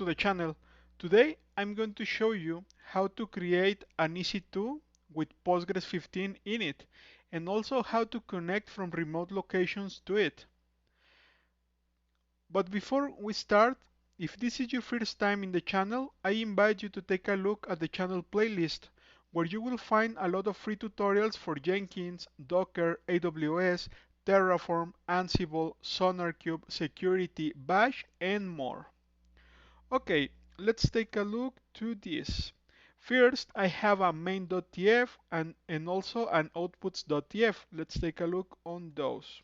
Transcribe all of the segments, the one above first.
to the channel. Today I'm going to show you how to create an EC2 with Postgres 15 in it, and also how to connect from remote locations to it. But before we start, if this is your first time in the channel, I invite you to take a look at the channel playlist, where you will find a lot of free tutorials for Jenkins, Docker, AWS, Terraform, Ansible, SonarQube, security, Bash, and more. Okay, let's take a look to this. First, I have a main.tf and also an outputs.tf. Let's take a look on those.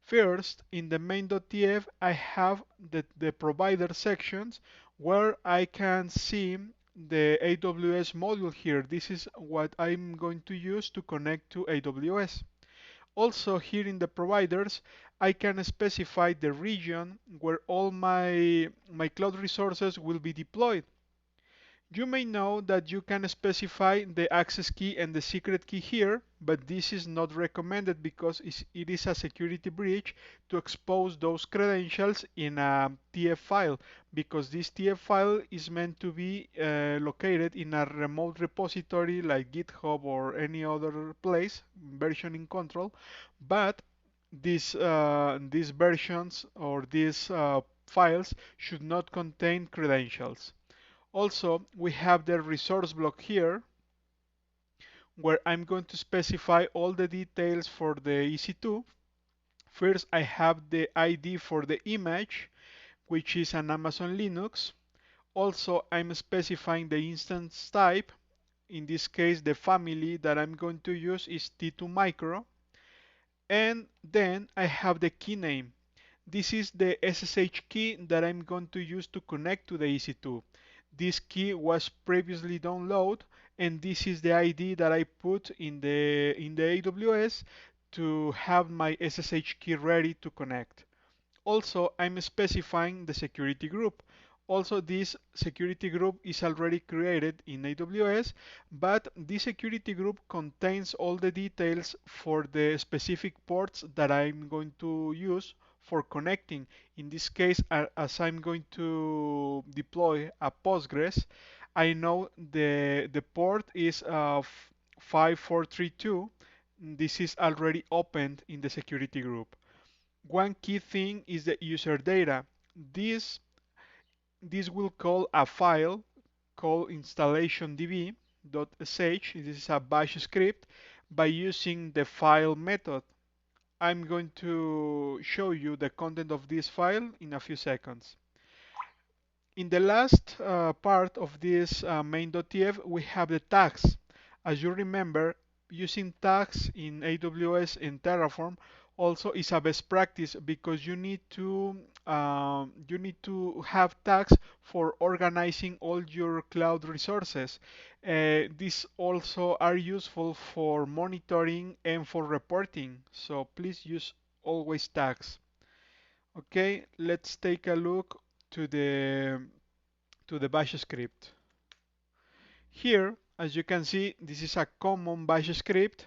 First, in the main.tf, I have the provider sections where I can see the AWS module here. This is what I'm going to use to connect to AWS. Also, here in the providers, I can specify the region where all my cloud resources will be deployed. You may know that you can specify the access key and the secret key here, but this is not recommended because it is a security breach to expose those credentials in a TF file, because this TF file is meant to be located in a remote repository like GitHub or any other place, versioning control, but these versions or these files should not contain credentials. Also, we have the resource block here, where I'm going to specify all the details for the EC2. First, I have the ID for the image, which is an Amazon Linux. Also, I'm specifying the instance type. In this case, the family that I'm going to use is T2 Micro. And then I have the key name. This is the SSH key that I'm going to use to connect to the EC2. This key was previously downloaded, and this is the ID that I put in the AWS to have my SSH key ready to connect. Also, I'm specifying the security group. Also, this security group is already created in AWS, but this security group contains all the details for the specific ports that I'm going to use for connecting. In this case, as I'm going to deploy a Postgres, I know the port is 5432. This is already opened in the security group. One key thing is the user data. This this will call a file called installationdb.sh. This is a bash script by using the file method. I'm going to show you the content of this file in a few seconds. In the last part of this main.tf, we have the tags. As you remember, using tags in AWS and Terraform also is a best practice, because you need to have tags for organizing all your cloud resources. These also are useful for monitoring and for reporting. So please use always tags. Okay, let's take a look to the bash script. Here, as you can see, this is a common bash script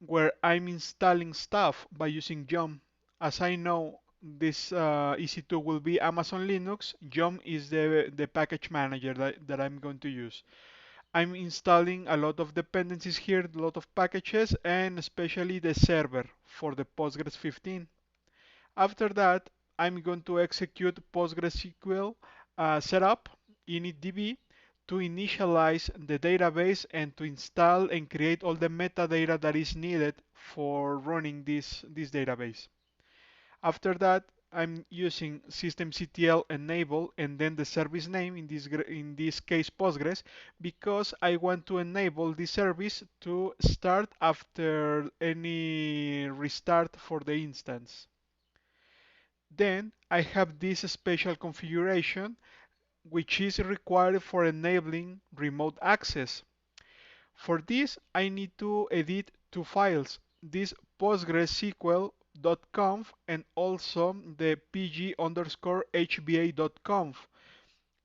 where I'm installing stuff by using yum. As I know this EC2 will be Amazon Linux, yum is the package manager that I'm going to use. I'm installing a lot of dependencies here, a lot of packages, and especially the server for the Postgres 15. After that, I'm going to execute PortgreSQL setup initdb to initialize the database and to install and create all the metadata that is needed for running this database. After that, I'm using systemctl enable and then the service name, in this case Postgres, because I want to enable this service to start after any restart for the instance. Then I have this special configuration which is required for enabling remote access. For this, I need to edit two files, this PostgreSQL.conf and also the pg_hba.conf.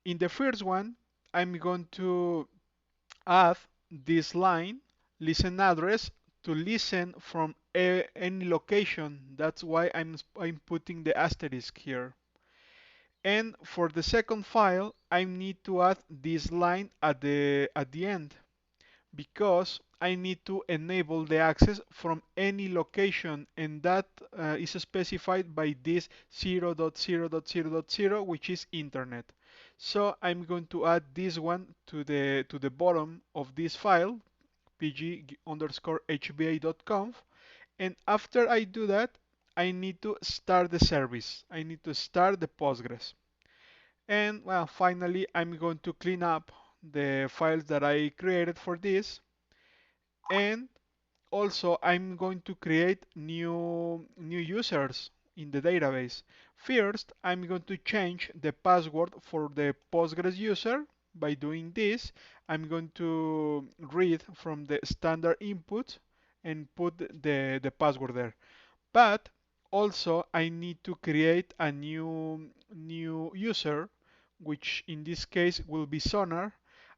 In the first one, I'm going to add this line, listen address, to listen from any location. That's why I'm putting the asterisk here. And for the second file, I need to add this line at the end because I need to enable the access from any location, and that is specified by this 0.0.0.0, which is internet. So I'm going to add this one to the bottom of this file, pg_hba.conf, and after I do that, I need to start the service. I need to start the Postgres. And well, finally, I'm going to clean up the files that I created for this, and also I'm going to create new users in the database. First, I'm going to change the password for the Postgres user. By doing this, I'm going to read from the standard input and put the password there. But also I need to create a new user, which in this case will be Sonar.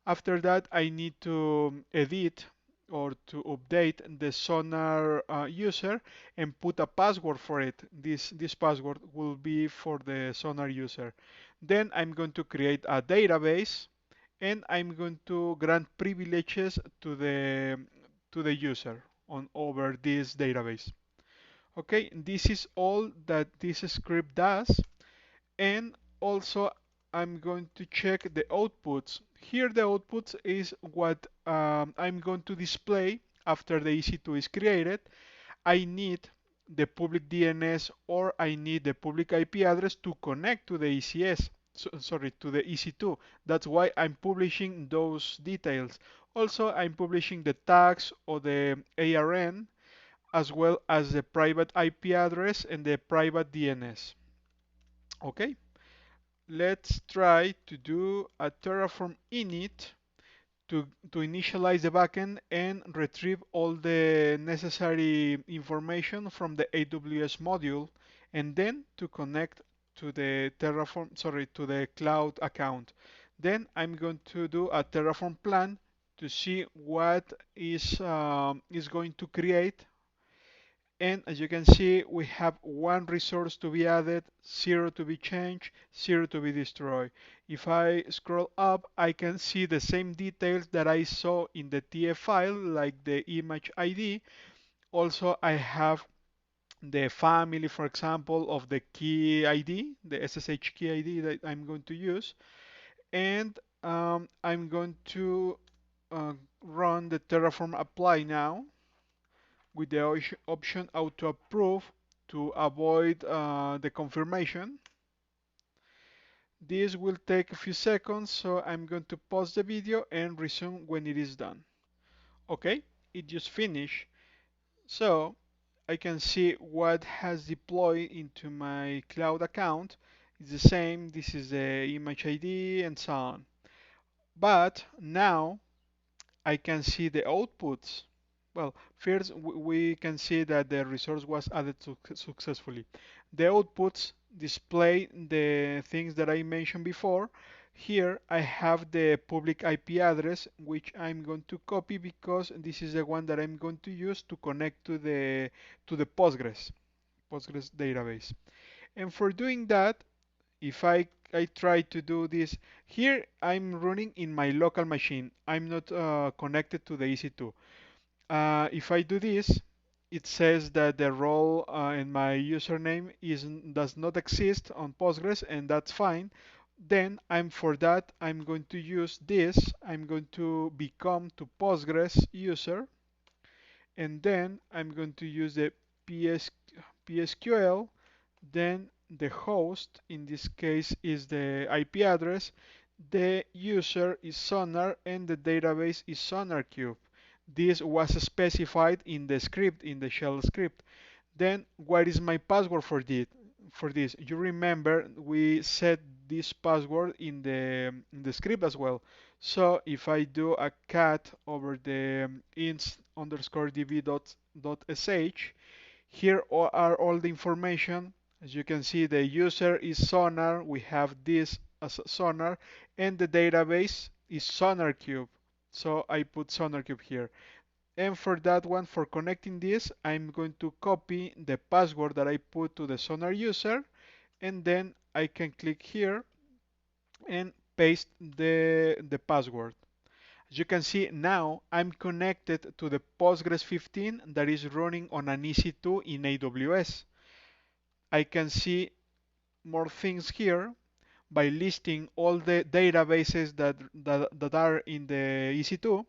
After that, I need to edit or to update the Sonar user and put a password for it. This password will be for the Sonar user. Then I'm going to create a database, and I'm going to grant privileges to the user on over this database. Okay, this is all that this script does. And also I'm going to check the outputs. Here the outputs is what I'm going to display after the EC2 is created. I need the public DNS or I need the public IP address to connect to the ECS. Sorry, to the EC2. That's why I'm publishing those details. Also, I'm publishing the tags or the ARN, as well as the private IP address and the private DNS. Okay, let's try to do a Terraform init to initialize the backend and retrieve all the necessary information from the AWS module, and then to connect to the Terraform, sorry, to the cloud account. Then I'm going to do a Terraform plan to see what is going to create. And as you can see, we have one resource to be added, zero to be changed, zero to be destroyed. If I scroll up, I can see the same details that I saw in the TF file, like the image ID. Also, I have the family, for example, of the key ID, the SSH key ID that I'm going to use. And I'm going to run the Terraform apply now with the option auto approve to avoid the confirmation. This will take a few seconds, so I'm going to pause the video and resume when it is done. Okay, it just finished. So I can see what has deployed into my cloud account. It's the same, this is the image ID and so on. But now I can see the outputs. Well, first we can see that the resource was added successfully. The outputs display the things that I mentioned before. Here I have the public IP address, which I'm going to copy because this is the one that I'm going to use to connect to the Postgres database. And for doing that, if I try to do this, here I'm running in my local machine. I'm not connected to the EC2. If I do this, it says that the role and my username does not exist on Postgres, and that's fine. Then for that I'm going to use this. I'm going to become to Postgres user, and then I'm going to use the PSQL. Then the host, in this case, is the IP address. The user is Sonar, and the database is SonarQube. This was specified in the script, in the shell script. Then what is my password for this? You remember we set this password in the script as well. So if I do a cat over the inst_db.sh, here are all the information. As you can see, the user is Sonar. We have this as Sonar, and the database is SonarQube. So I put SonarQube here. And for that one, for connecting this, I'm going to copy the password that I put to the Sonar user and then I can click here and paste the password. As you can see now, I'm connected to the Postgres 15 that is running on an EC2 in AWS. I can see more things here by listing all the databases that are in the EC2,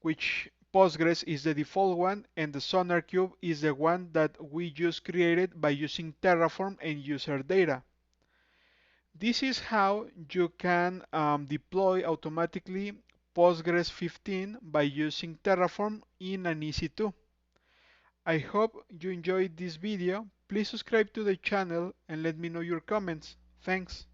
which Postgres is the default one and the SonarQube is the one that we just created by using Terraform and user data. This is how you can deploy automatically Postgres 15 by using Terraform in an EC2. I hope you enjoyed this video. Please subscribe to the channel and let me know your comments. Thanks.